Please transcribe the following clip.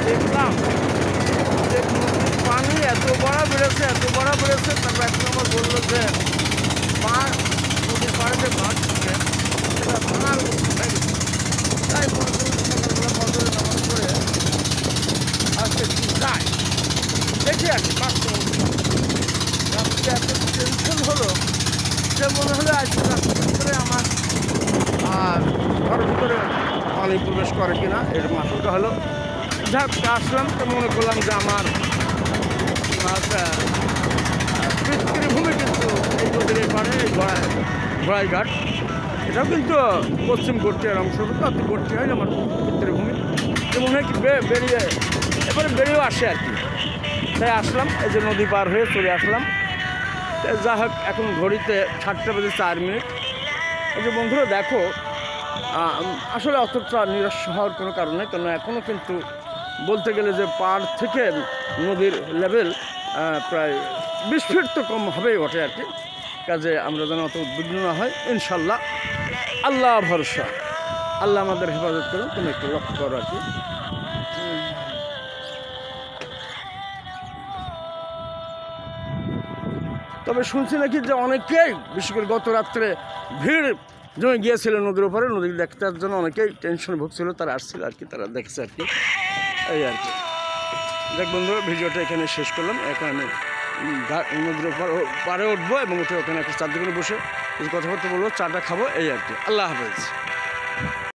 দেখলাম যে নদীর পানি এত বড় বেড়েছে তারপর এক নম্বর বললো যে নদীর পাড়ে যে মাছ থাকে সেটা ভাঙার তাই সকালবেলা ফজরের নামাজ করে আজকে যাই দেখি আর কি রাত্রে এত টেনশন হলো যে মনে হলো আজকে রাত্রে করে আমার আর ঘরের ভিতরে পানি প্রবেশ করে কিনা এর মাসুলটা হলো যাক আসলাম তো মনে করলাম যে আমার পিতৃভূমি কিন্তু এই নদীর পাড়ে এই ঘোড়াইঘাট এটাও কিন্তু পশ্চিম গড়িয়ার অংশ অত গড়ি হয় না আমার পিতৃভূমি তো মনে হয় কি বেরিয়ে এবারে বেরিয়েও আসে আর কি তাই আসলাম এই যে নদী পার হয়ে চলে আসলাম যা হোক এখন ঘড়িতে 7:04 এই যে বন্ধুরা দেখো আসলে অতটা নিরাশ হওয়ার কোনো কারণ নেই, কেন এখনও কিন্তু বলতে গেলে যে পার থেকে নদীর লেভেল প্রায় 20 ফিট তো কম হবেই ওঠে আর কি। কাজে আমরা যেন অত উদ্বিগ্ন না হয়, ইনশাল্লাহ আল্লাহ ভরসা, আল্লাহ আমাদের হেফাজত করুন। তুমি একটু লক্ষ্য করো আর কি। তবে শুনছি নাকি যে অনেকেই বিশেষ করে গত রাত্রে ভিড় জমে গিয়েছিল নদীর উপরে, নদী দেখার জন্য অনেকেই টেনশন ভুগছিল, তারা আসছিল আর কি, তারা দেখছে আর কি, এই আর কি। দেখ বন্ধু, ভিডিওটা এখানে শেষ করলাম। এখন আমি নদীর পাড়ে উঠবো এবং উঠে ওখানে একটা চারদিকে বসে কথাবার্তা বলবো, চাটা খাবো, এই আর কি। আল্লাহ হাফেজ।